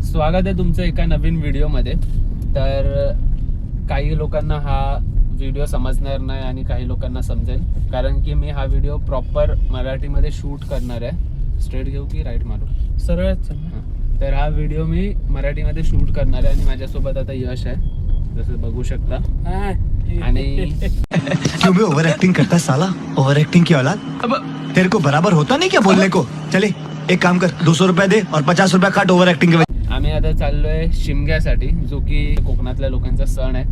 स्वागत आहे तुमचं एका नवीन व्हिडिओमध्ये. तर काही लोकांना हा व्हिडिओ समजणार नाही आणि काही लोकांना समजेल, कारण की मी हा व्हिडिओ प्रॉपर मराठीमध्ये शूट करणार आहे. स्ट्रेट घेऊ की राईट मारू? सरळच. तर हा व्हिडिओ मी मराठीमध्ये शूट करणार आहे आणि माझ्यासोबत आता यश आहे, जसं बघू शकता. आणि क्यों भी ओवर एक्टिंग करता है साला? ओवर एक्टिंग की औलाद, अब तेरे को बराबर होता नहीं क्या बोलने को? चले एक काम कर, 200 रुपया दे और 50 रुपया काट ओवर एक्टिंग के. आम्ही आता चाललोय शिमग्यासाठी, जो की कोकणातल्या लोकांचा सण आहे.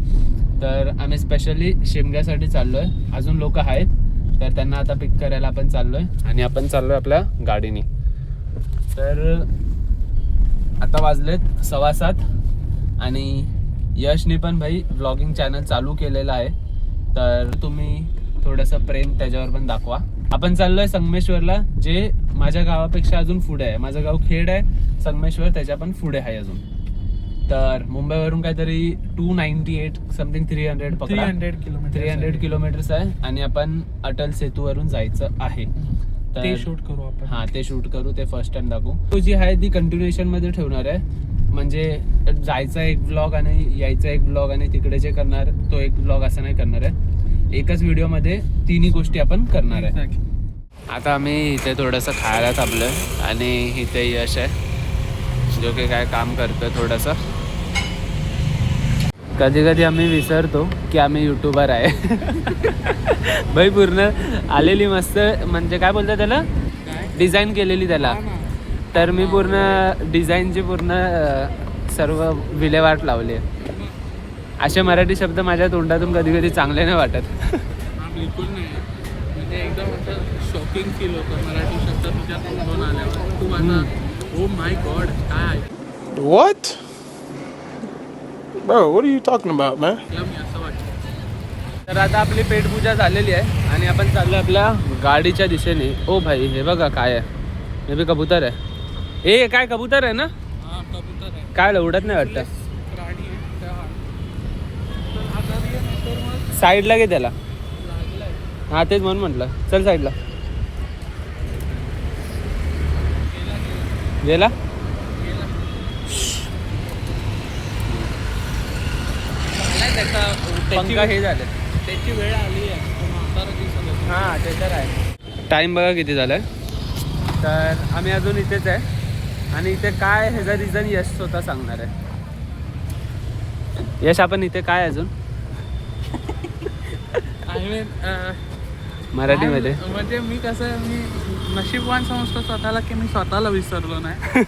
तर आम्ही स्पेशली शिमग्यासाठी चाललोय. अजून लोक आहेत, तर त्यांना आता पिक करायला आपण चाललोय आणि आपण चाललोय आपल्या गाडीने. तर आता वाजलेत 7:15 आणि यशने पण भाई व्लॉगिंग चॅनल चालू केलेलं आहे. तर तुम्ही थोडंसं प्रेम त्याच्यावर पण दाखवा. आपण चाललोय संगमेश्वरला, जे माझ्या गावापेक्षा अजून पुढे आहे. माझं गाव खेड आहे, संगमेश्वर त्याच्या पण पुढे आहे अजून. तर मुंबईवरून काहीतरी 298 समथिंग 300 पकडा, 300 किलोमीटर्स आहे आणि आपण अटल सेतूवरून जायचं आहे. ते शूट करू आपण. हा, ते शूट करू, ते फर्स्ट टाइम दाखवू. तो जी आहे ती कंटिन्युएशन मध्ये ठेवणार आहे. म्हणजे जायचा एक ब्लॉग आणि यायचा एक ब्लॉग आणि तिकडे जे करणार तो एक ब्लॉग असं नाही करणार आहे. एकच व्हिडिओमध्ये तिन्ही गोष्टी आपण करणार आहे. आता आम्ही इथे थोडंसं खायला थांबलोय आणि इथे यश आहे, जो की काय काम करतो थोडंसं. कधी कधी आम्ही विसरतो की आम्ही यूट्यूबर आहे. भाई पूर्ण आलेली मस्त, म्हणजे काय बोलतात त्याला, डिझाईन केलेली त्याला. तर मी पूर्ण डिझाईनची पूर्ण सर्व विल्हेवाट लावली आहे. असे मराठी शब्द माझ्या तोंडातून कधी कधी चांगले नाही वाटत. बिलकुल नाही, म्हणजे एकदम असं शॉकिंग फील होतं मराठी शब्द तुझ्या तोंडून आल्यावर. तू माझा ओ माय गॉड काय What? Bro, what are you talking about, man? मी असं वाटतं. तर आता आपली पेटपूजा झालेली आहे आणि आपण चाललो आपल्या गाडीच्या दिशेने. ओ भाई, हे बघा काय आहे, हे बी कबूतर आहे. हे काय कबूतर आहे ना? हा, कबूतर आहे. काय उडत नाही वाटतं. प्राणी आहे त्या. तर आजारी आहे नाही तर मग साईडला घे त्याला. लागलाय. हा, तेच म्हणून म्हटलं, चल साईडला. गेला त्याचा पंखा हे झालं. त्याची वेळ आली आहे. तो म्हातारा दिसत होता. हां, ते तर आहे. टाईम बघा किती झाला आहे. तर आम्ही अजून इथेच आहे आणि इथे काय ह्याचा रिझन यश स्वतः सांगणार आहे. यश, आपण इथे काय अजून आय मीन मराठीमध्ये? म्हणजे मी नशीबवान समजतो स्वतःला की मी स्वतःला विसरलो नाही.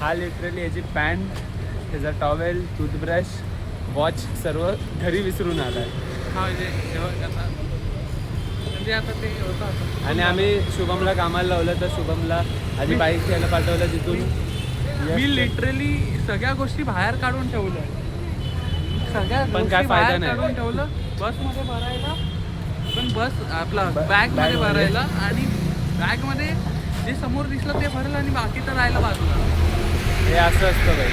हा लिटरली याची पॅन्ट, ह्याचा टॉवेल, टूथब्रश, वॉच सर्व घरी विसरून आला आहे. हा म्हणजे आता ते होतं आता. आणि आम्ही शुभमला कामाला लावलं, तर शुभमला आधी बाईक घ्यायला पाठवलं. तिथून मी लिटरली सगळ्या गोष्टी बाहेर काढून ठेवल्या. पण काय फायदा नाही. काढून ठेवलं बसमध्ये भरायला, पण बस आपला बॅगमध्ये भरायला आणि बॅगमध्ये जे समोर दिसलं ते भरलं आणि बाकी तर राहिलं बाजूला. हे असं असतं बाई.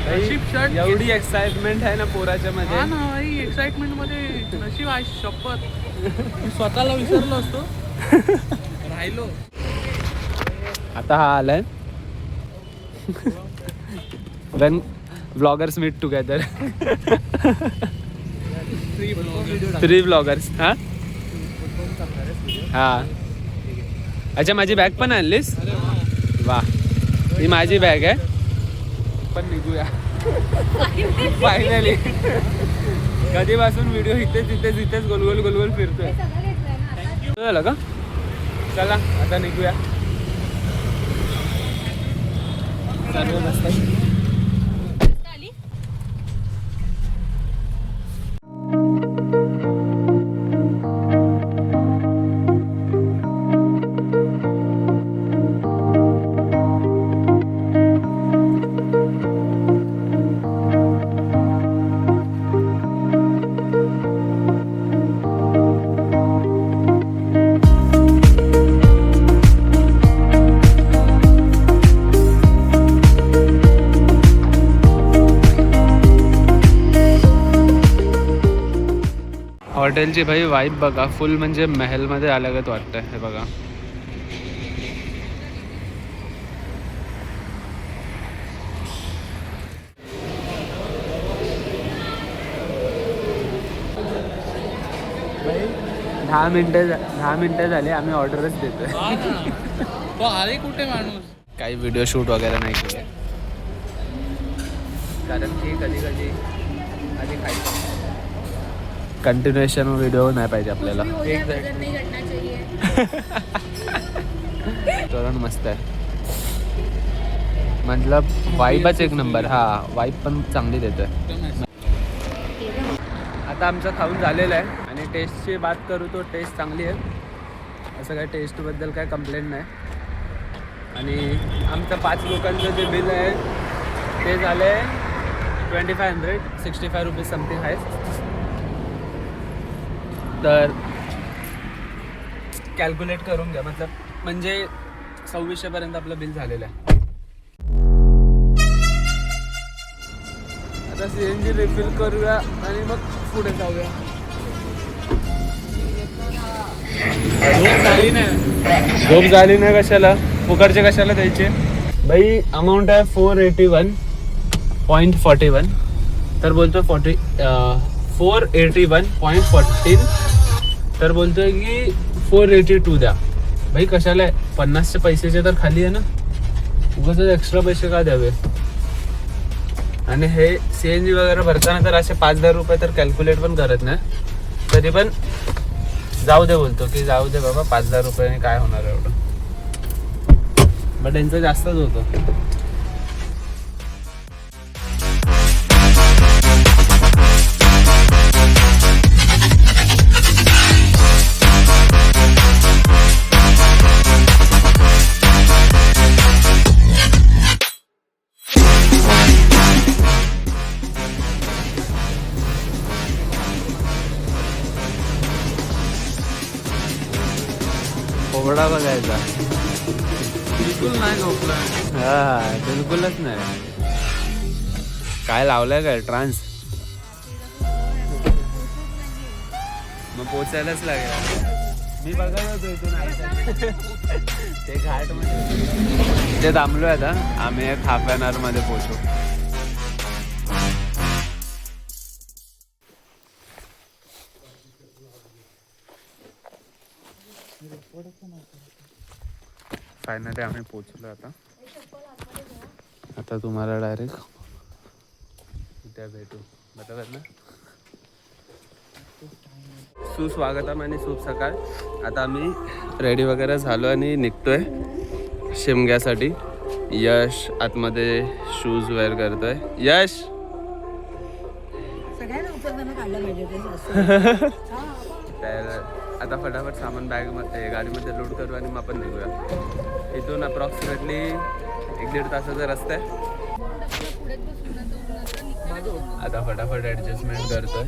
नशीब शर्ट एवढी एक्साइटमेंट आहे ना पोराच्या मध्ये. हा ना भाई, एक्साइटमेंट मध्ये नशीब आहे. शपथ मी स्वतःला विसरलो असतो. राहिलो. आता हा आलाय. When bloggers meet together. 3 bloggers. हा हा, अच्छा, माझी बॅग पण आणलीस? वा, ही माझी बॅग आहे. पण निघूया फायनली. कधीपासून व्हिडिओ इथेच गोलगोल गोलगोल फिरतोय. झालं का? चला आता निघूया. सर्व बसतात. हॉटेलची भाई वाईब बघा, फुल म्हणजे महलमध्ये आल्यागत वाटतं. हे बघा, 10 मिनिटं झाली आम्ही ऑर्डरच देतोय. हा ना. तो आले कुठे माणूस. काही व्हिडिओ शूट वगैरे नाही केले कारण की कधी खायचं कंटिन्युएशन व्हिडिओ नाही पाहिजे आपल्याला. तोरण मस्त आहे मतलब वाईबच एक नंबर. हा वाईब पण चांगली देतोय. आता आमचं खाऊन झालेलं आहे आणि टेस्टची बात करू तो टेस्ट चांगली आहे. असं काय टेस्टबद्दल काय कंप्लेंट नाही. आणि आमचं 5 लोकांचं जे बिल आहे ते झाले 2565 रुपीज समथिंग आहे. तर कॅल्क्युलेट करून घ्या मतलब म्हणजे 2600 पर्यंत आपलं बिल झालेलं आहे. आता CNG रिफिल करूया आणि मग पुढे जाऊया. झोप झाली नाही कशाला फुकटचे कशाला द्यायचे भाई. अमाऊंट आहे 481.41 तर बोलतो 481.14 तर बोलतोय की 482 द्या भाई. कशाला आहे 50चे पैशाचे तर खाली आहे ना. उगाच एक्स्ट्रा पैसे का द्यावे. आणि हे CNG वगैरे भरताना तर असे 5,000 रुपये तर कॅल्क्युलेट पण करत नाही. तरी पण जाऊ दे बोलतो की जाऊ दे बाबा 5,000 रुपयाने काय होणार एवढं. बट यांचं जास्तच होतं. पोगडा बघायचा. बिलकुल नाही झोपला. हा बिलकुलच नाही. काय लावलंय काय ट्रान्स. मग पोचायलाच लागेल. मी बघत होतो इथून ते घाट मध्ये ते थांबलोय आता. आम्ही एक हाफ एन आवर मध्ये पोहोचू. फायनली आम्ही पोचलो. आता तुम्हाला डायरेक्ट उद्या भेटू बरोबर ना. सुस्वागतम आणि शुभ सकाळ. आता आम्ही रेडी वगैरे झालो आणि निघतोय शिमग्यासाठी. यश आतमध्ये शूज वेअर करतोय. यश तर आता फटाफट सामान बॅगमध्ये गाडीमध्ये लोड करू आणि मग आपण निघूया. इथून अप्रॉक्सिमेटली 1-1.5 तासाचा रस्ता आहे. आता फटाफट ॲडजस्टमेंट करतोय.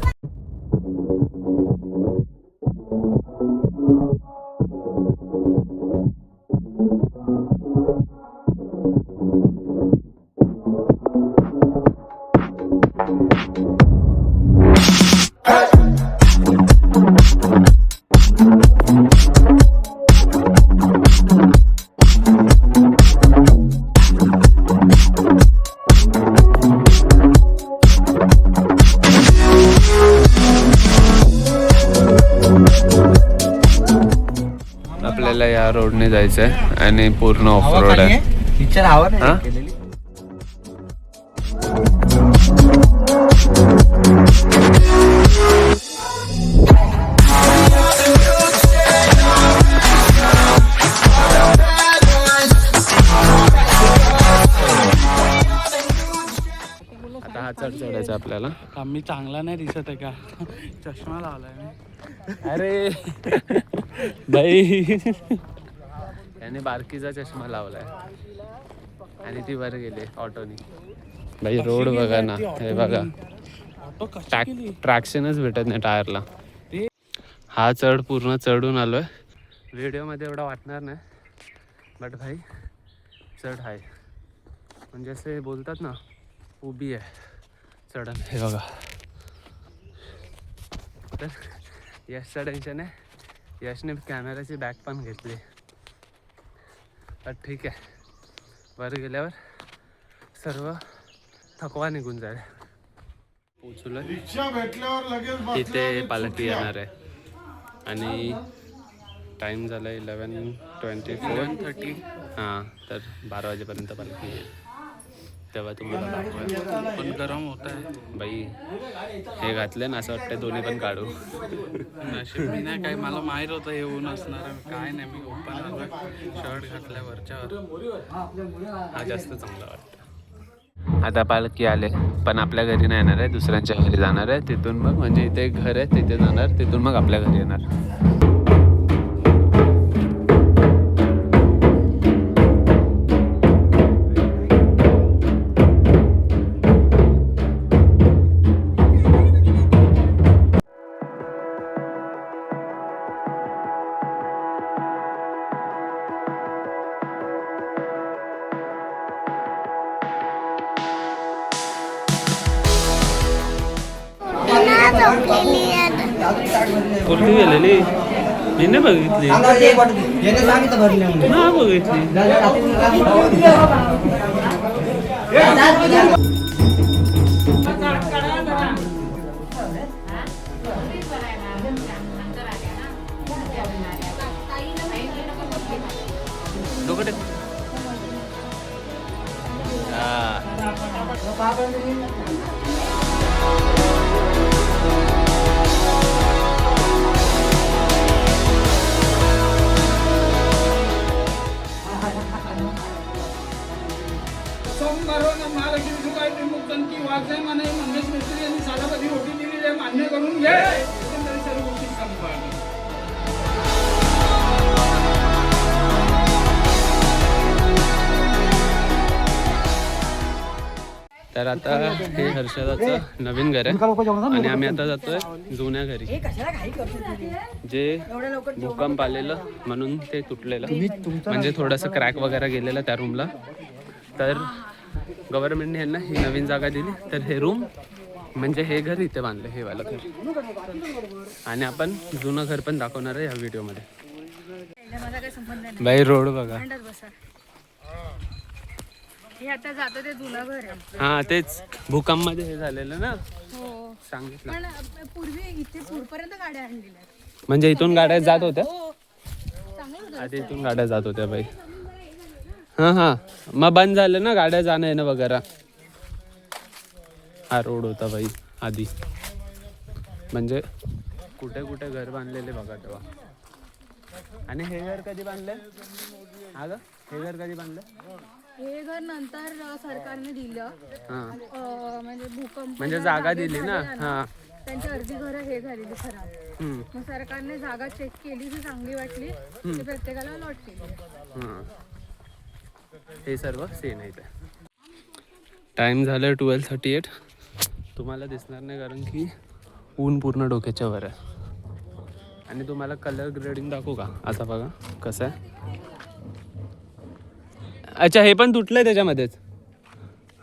आपल्याला या रोडने जायचंय आणि पूर्ण ऑफ रोड आहे. पिक्चर हवा हा? केलेली. आता हा चढ चढायचा आपल्याला. आम्ही चांगला नाही दिसत आहे का. चष्मा लावलाय मी. अरे भाई याने बारकीचा चष्मा लावलाय आणि ती वर गेली ऑटोनी. भाई रोड बघा ना. हे बघा ट्रॅक्शनच भेटत नाही टायरला. हा चढ पूर्ण चढून आलोय. व्हिडिओमध्ये एवढा वाटणार नाही बट भाई चढ आहे म्हणजे असे बोलतात ना उभी आहे चढण. हे बघा तर यशचं टेन्शन आहे. यशने कॅमेराची बॅग पण घेतली पण ठीक आहे. वर गेल्यावर सर्व थकवा निघून जाईल. पोचलोय. इथे पालखी येणार आहे. आणि टाईम झाला 11:24. हां, तर 12 वाजेपर्यंत पालखी येईल, तेव्हा तुम्हाला दाखवूया. पण गरम होत आहे बाई हे घातले ना असं वाटतं दोन्ही पण काढू. नशीब मी नाही काय, मला माहीत होतं हे ऊन असणार आहे. काय नाही, मी ओपन आलो शर्ट घातल्या वरच्यावर. हा जास्त चांगला वाटतं. आता पालखी आले, पण आपल्या घरी नाही येणार आहे, दुसऱ्यांच्या घरी जाणार आहे. तिथून मग म्हणजे इथे एक घर आहे तिथे जाणार, तिथून मग आपल्या घरी येणार. कुर्ती गेलेली मी नाही बघितली, ना बघितली. डोकं टेक. मान्य करून घे सर्व गोष्टी सांगू. तर आता हे हर्षदाचं नवीन घर आहे आणि आम्ही आता जातोय जुन्या घरी, जे भूकंप आलेलं म्हणून ते तुटलेलं, म्हणजे थोडंसं क्रॅक वगैरे गेलेलं त्या रूमला. तर गव्हर्नमेंटने यांना ही नवीन जागा दिली, तर हे रूम म्हणजे हे घर इथे बांधलं, हे वाला घर. आणि आपण जुनं घर पण दाखवणार आहे या व्हिडिओमध्ये. बाई रोड बघा. हे आता जातो ते जुनं घर आहे. हा तेच भूकंप मध्ये हे झालेलं ना, हो सांगितलं. पण पूर्वी इथे पुढपर्यंत गाड्या आणलेल्या. म्हणजे इथून गाड्या जात होत्या चांगलं होतं. आधी, इथून गाड्या जात होत्या बाई. हा हा, मग बंद झालं ना गाड्या जाणं येणं वगैरे. हा रोड होता बाई आधी, म्हणजे कुठे कुठे घर बांधलेले बघा तेव्हा. आणि हे घर कधी बांधले? हा ग, हे घर कधी बांधलं? हे घर नंतर सरकारने दिलं. हा म्हणजे भूकंप म्हणजे जागा दिली ना. हा त्यांची अर्धी घरं हे झालेली खराब. मग सरकारने जागा चेक केली, जी चांगली वाटली ती प्रत्येकाला लॉट केली. हा, हे सर्व सेम आहे इथे. टाइम झालं 12:38. तुम्हाला दिसणार नाही कारण की ऊन पूर्ण डोक्याच्या वर आहे. आणि तुम्हाला कलर ग्रेडिंग दाखवू का? आता बघा कसं आहे. अच्छा, हे पण तुटलंय त्याच्यामध्येच.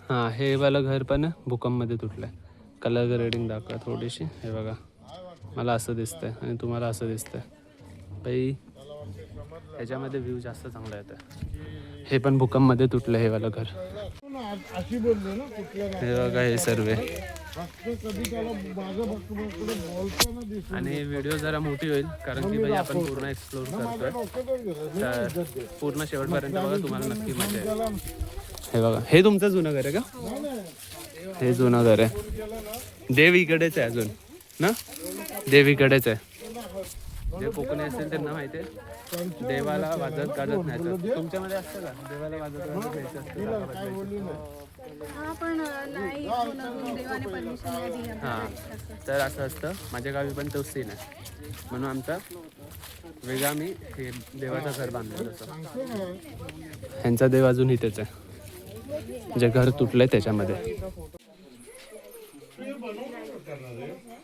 हां, हे वालं घर पण भूकंपमध्ये तुटलंय. कलर ग्रेडिंग दाखवा थोडीशी. हे बघा, मला असं दिसतंय आणि तुम्हाला असं दिसतंय. बाई ह्याच्यामध्ये व्ह्यू जास्त चांगला येतं. हे पण भूकंपमध्ये तुटलं हे वालं घर. हे बघा हे सर्व. आणि व्हिडिओ जरा मोठी होईल कारण की भाई आपण पूर्ण एक्सप्लोर करतोय, तर पूर्ण शेवटपर्यंत बघा, तुम्हाला नक्की मजा येईल. हे बघा, हे तुमचं जुनं घर आहे का? हे जुनं घर आहे. देव इकडेच आहे अजून ना, देव इकडेच आहे. जे कोकणी असेल त्यांना माहिती आहे, देवाला वाजत गाजत न्यायचं. तुमच्यामध्ये असतं का देवाला वाजत गाजत न्यायचं असतं? हा पण नाही, देवाने परमिशन नाही दिली. हां, तर असं असतं. माझ्या गावी पण तोच सीन आहे, म्हणून आमचा वेगळा मी हे देवाचं घर बांधलं. तसं ह्यांचा देव अजून इथेच आहे, जे घर तुटलंय त्याच्यामध्ये.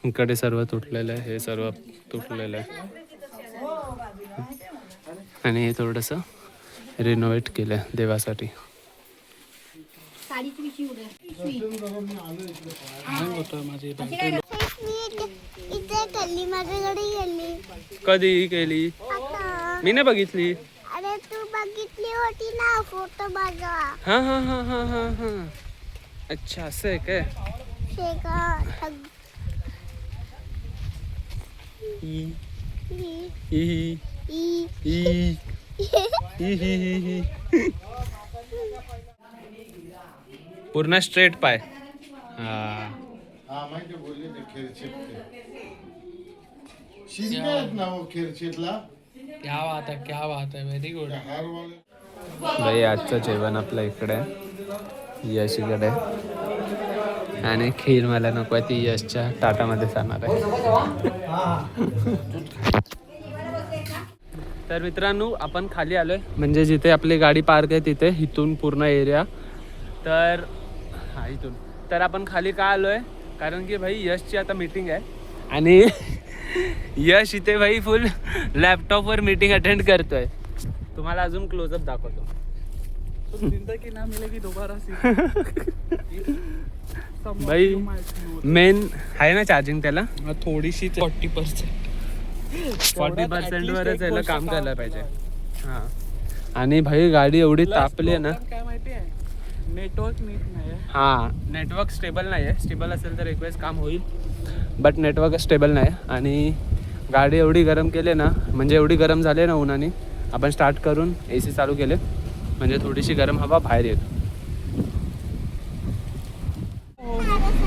इकडे सर्व तुटलेलं आहे, हे सर्व तुटलेलं आहे. आणि हे थोडंसं रिनोव्हेट केलं आहे देवासाठी. कधी केली? मी नाही बघितली. अरे तू बघितली होती ना फोटो बघा. हा हा हा हा हा हा, अच्छा असं आहे काय? ही ही ही ही ही ही ही. पूर्ण स्ट्रेट पाय. हा क्या बात आहे व्हेरी गुड. भाई आजचं जेवण आपलं इकडे यश इकडे आणि खीर मला नको आहे, ती यशच्या ताटामध्ये जाणार आहे. तर मित्रांनो आपण खाली आलोय, म्हणजे जिथे आपली गाडी पार्क आहे तिथे, इथून पूर्ण एरिया. तर हा इथून तर आपण खाली का आलोय, कारण की भाई यशची आता मीटिंग आहे आणि यश इथे भाई फुल लॅपटॉपवर मीटिंग अटेंड करतोय. तुम्हाला अजून क्लोजअप दाखवतो. जिंदगी ना मिलेगी दोबारा भाई मेन आहे ना चार्जिंग त्याला, थोडीशी 40%. 40% वरच याला काम करायला पाहिजे. हां आणि भाई गाडी एवढी तापली आहे ना, काय माहिती आहे, नेटवर्क नीट नाही आहे. हां नेटवर्क स्टेबल नाही आहे. स्टेबल असेल तर एक वेळेस काम होईल, बट नेटवर्क स्टेबल नाही. आणि गाडी एवढी गरम केली ना, म्हणजे एवढी गरम झाली ना उन्हाने, आपण स्टार्ट करून AC चालू केले म्हणजे थोडीशी गरम हवा बाहेर येत.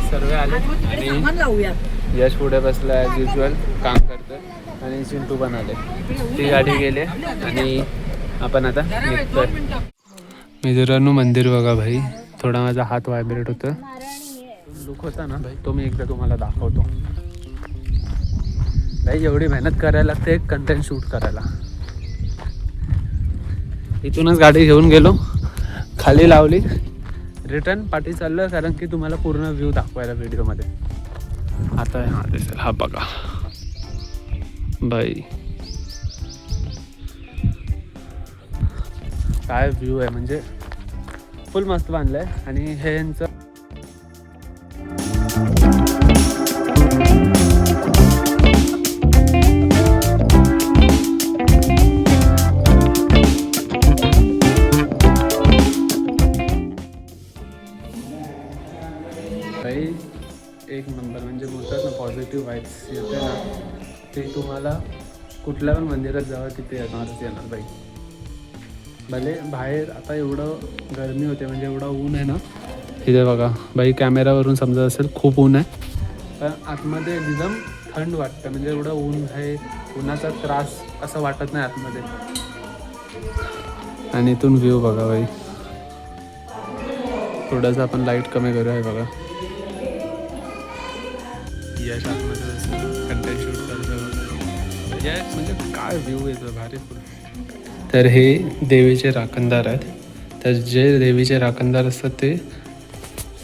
सर्व आले आणि यश पुढे बसला ॲज युजल काम करतोय आणि चिंटू पण आले. ती गाडी गेले आणि आपण आता निघतोय. मित्रांनो मंदिर बघा भाई, थोडा माझा हात व्हायब्रेट होतं. लुक होता ना भाई, तो मी एकदा तुम्हाला दाखवतो. भाई एवढी मेहनत करायला लागते एक कंटेंट शूट करायला. इथूनच गाडी घेऊन गेलो, खाली लावली, रिटर्न पाठी चाललं, कारण की तुम्हाला पूर्ण व्ह्यू दाखवायला व्हिडिओमध्ये. आता हा दिसेल, हा बघा बाई काय व्ह्यू आहे, म्हणजे फुल मस्त बांधलंय. आणि हे यांचं एक नंबर, म्हणजे बोलतात ना पॉझिटिव्ह वाईब्स येते ना, ते तुम्हाला कुठल्या पण मंदिरात जावं तिथे येणार बाई. भले बाहेर आता एवढं गरमी होते, म्हणजे एवढं ऊन आहे ना इथे बघा बाई, कॅमेरावरून समजत असेल खूप ऊन आहे, पण आतमध्ये एकदम थंड वाटतं. म्हणजे एवढं ऊन आहे, उन्हाचा त्रास असं वाटत नाही आतमध्ये. आणि इथून व्ह्यू बघा बाई, थोडंसं आपण लाईट कमी करूया. आहे बघा यश आतमध्ये कंटेंट शूट करतो. यश म्हणजे काय व्ह्यू येतो भारी फुल. तर हे देवीचे राखणदार आहेत. तर जे देवीचे राखणदार असतात ते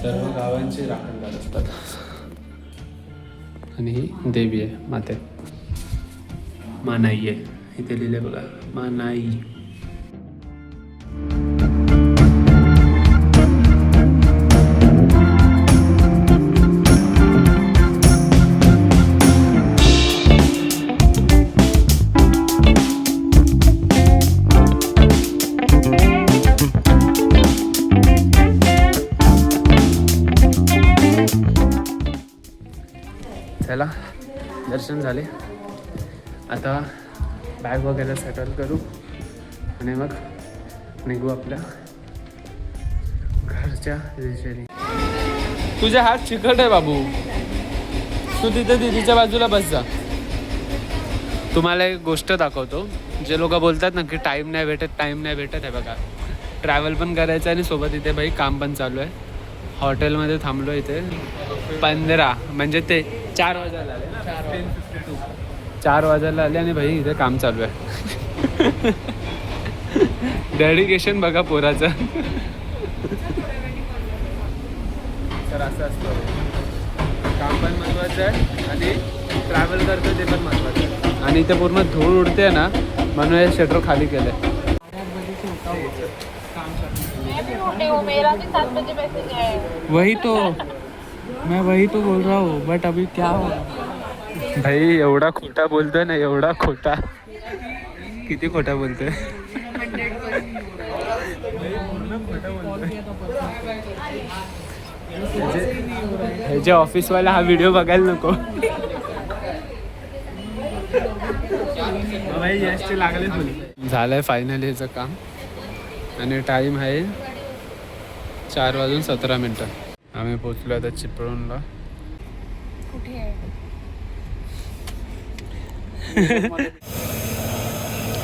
सर्व गावांचे राखणदार असतात. आणि ही देवी आहे, माते मानाई आहे, इथे लिहिले बघा मानाई. चला दर्शन झाले, आता बॅग वगैरे सेटल करू आणि मग निघू आपल्या घरच्या दिशेने. तुझे हात चिकट आहे बाबू, तू तिथे दीदीच्या बाजूला बस जा. तुम्हाला एक गोष्ट दाखवतो. जे लोक बोलतात ना की टाईम नाही भेटत आहे बघा, ट्रॅव्हल पण करायचं आणि सोबत इथे भाई काम पण चालू आहे. हॉटेलमध्ये थांबलो इथे 15 म्हणजे ते 4 वाजायला आले ना, 4 वाजायला आले आणि भाई इथे काम चालू आहे. डेडिकेशन बघा पोराचं. तर असं असतं, काम पण महत्त्वाचं आहे आणि ट्रॅव्हल करतो ते पण महत्त्वाचं आहे. आणि इथे पूर्ण धूळ उडते ना, म्हणून हे शटर खाली केलं आहे. वही तो मैं वही तो बोल रहा हूँ, बट अभी क्या हो भाई एवढा खोटा बोलतोय ना, एवढा खोटा. किती खोटा बोलतोय. ह्याच्या ऑफिसवाला हा व्हिडिओ बघायला नको. भाई यशचे लागले फुल. झालंय फायनली ह्याचं काम आणि टाइम आहे 4:17. आम्ही पोचलो आता चिपळूणला. कुठे आहे?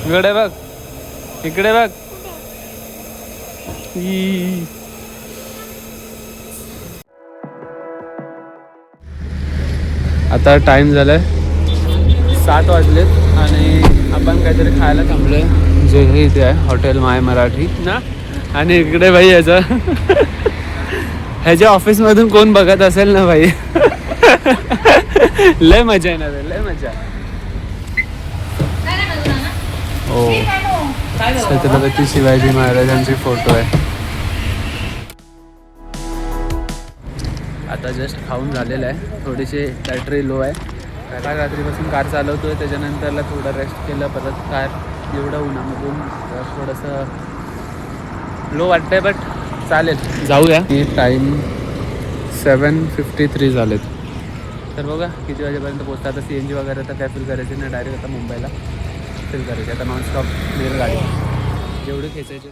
इकडे बघ, इकडे बघ. ई. आता टाइम झालाय 7 वाजलेत आणि आपण काहीतरी खायला थांबलोय जे हे इथे आहे हॉटेल माय मराठी ना. आणि इकडे भाई ह्याचं ह्याच्या ऑफिसमधून कोण बघत असेल ना भाई लय मजा येणार आहे, लय मजा. हो, छत्रपती शिवाजी महाराजांचे फोटो आहे. आता जस्ट खाऊन झालेलं आहे. थोडीशी बॅटरी लो आहे. काल रात्रीपासून कार चालवतोय, त्याच्यानंतरला थोडं रेस्ट केलं. परत कार एवढं उन्हामधून थोडंसं लो वाटतंय, बट चालेल, जाऊया. टाईम 7:53 झालेत. तर बघा किती वाजेपर्यंत पोहोचतात. आता CNG वगैरे तर काय फुल करायची नाही, डायरेक्ट आता मुंबईला फिल करायची. आता नॉनस्टॉप मिळेल गाडी जेवढे खेचायचे.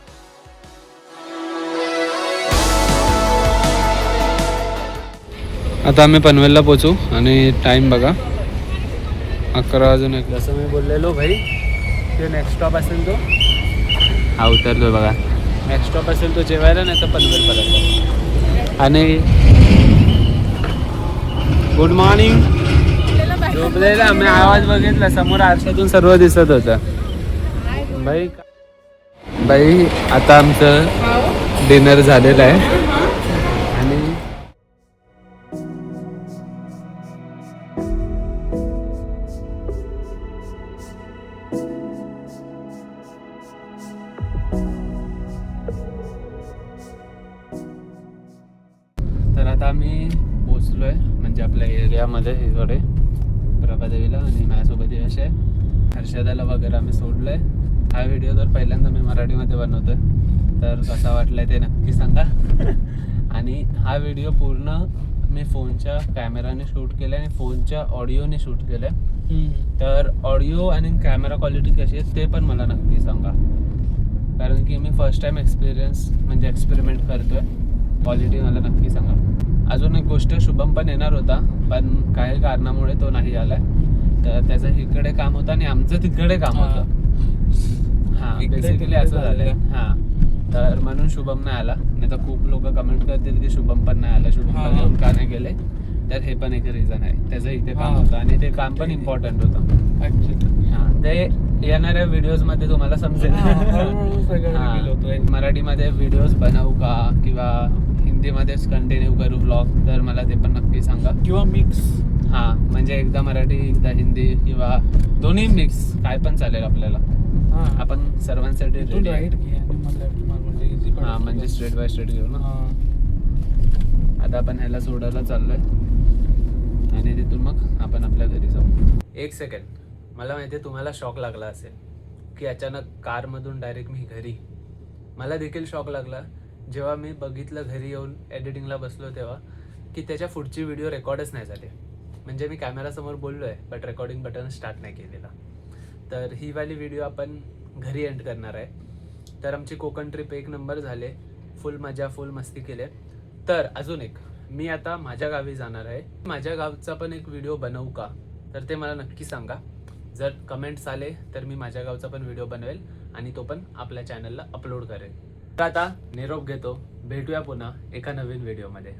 आता आम्ही पनवेलला पोचू आणि टाईम बघा 11 वाजून 1. जसं मी बोललेलो भाई ते नेक्स्ट स्टॉप असेल तो हा उतरतो बघा. नेक्स्ट स्टॉप असेल तो जेवायला, नाही तर पनवेलपर्यंत. आणि गुड मॉर्निंग. झोपलेला आम्ही आवाज बघितला, समोर आरशातून सर्व दिसत होतं. बाई आता आमचं डिनर झालेलं आहे आणि तर आता आम्ही पोचलोय म्हणजे आपल्या एरियामध्ये थोडे प्रभादेवीला. आणि माझ्यासोबत यश आहे. हर्षदाला वगैरे आम्ही सोडलोय. हा व्हिडिओ तर पहिल्यांदा मी मराठीमध्ये बनवतोय, तर कसा वाटलाय ते नक्की सांगा. आणि हा व्हिडिओ पूर्ण मी फोनच्या कॅमेराने शूट केला आणि फोनच्या ऑडिओने शूट केलं. तर ऑडिओ आणि कॅमेरा क्वालिटी कशी आहे ते पण मला नक्की सांगा, कारण की मी फर्स्ट टाइम एक्सपेरिमेंट करतोय. क्वालिटी मला नक्की सांगा. अजून एक गोष्ट, शुभम पण येणार होता पण काही कारणामुळे तो नाही आलाय. तर त्याचं इकडे काम होतं आणि आमचं तिकडे काम होतं. हां, बेसिकली असं झालंय. हां, तर म्हणून शुभम नाही आला. नाही तर खूप लोक कमेंट करतील की शुभम पण नाही आला, शुभमला घेऊन का नाही गेले. तर हे पण एक रिझन आहे. त्याचं इथे काम होतं आणि ते काम पण इम्पॉर्टंट होतं. हां, ते येणाऱ्या व्हिडिओजमध्ये तुम्हाला समजेल. मराठीमध्ये व्हिडिओज बनवू का किंवा हिंदीमध्येच कंटिन्यू करू ब्लॉग, तर मला ते पण नक्की सांगा. किंवा मिक्स. हां, म्हणजे एकदा मराठी एकदा हिंदी किंवा दोन्ही मिक्स काय पण चालेल आपल्याला. आपण सर्वांसाठी राईट घे आणि हां, म्हणजे स्ट्रेट बाय स्ट्रेट घेऊ ना. आता आपण ह्याला सोडायला चाललोय आणि तिथून मग आपण आपल्या घरी जाऊ. 1 सेकंड, मला माहिती आहे तुम्हाला शॉक लागला असेल की अचानक कारमधून डायरेक्ट मी घरी. मला देखील शॉक लागला जेव्हा मी बघितलं घरी येऊन एडिटिंगला बसलो तेव्हा की त्याच्या पुढची व्हिडिओ रेकॉर्डच नाही झाली. म्हणजे मी कॅमेरासमोर बोललो आहे बट रेकॉर्डिंग बटन स्टार्ट नाही केलेला. तर ही वाली व्हिडिओ आपण घरी एंड करणार आहे. तर आमची कोकण ट्रिप 1 नंबर झाले. फुल मजा, फुल मस्ती केले. तर अजून एक, मी आता माझ्या गावी जाणार आहे. माझ्या गावचा पण एक व्हिडिओ बनवू का, तर ते मला नक्की सांगा. जर कमेंट्स आले तर मी माझ्या गावचा पण व्हिडिओ बनवेल आणि तो पण आपल्या चॅनलला अपलोड करेल. तर आता निरोप घेतो. भेटूया पुन्हा एका नवीन व्हिडिओमध्ये.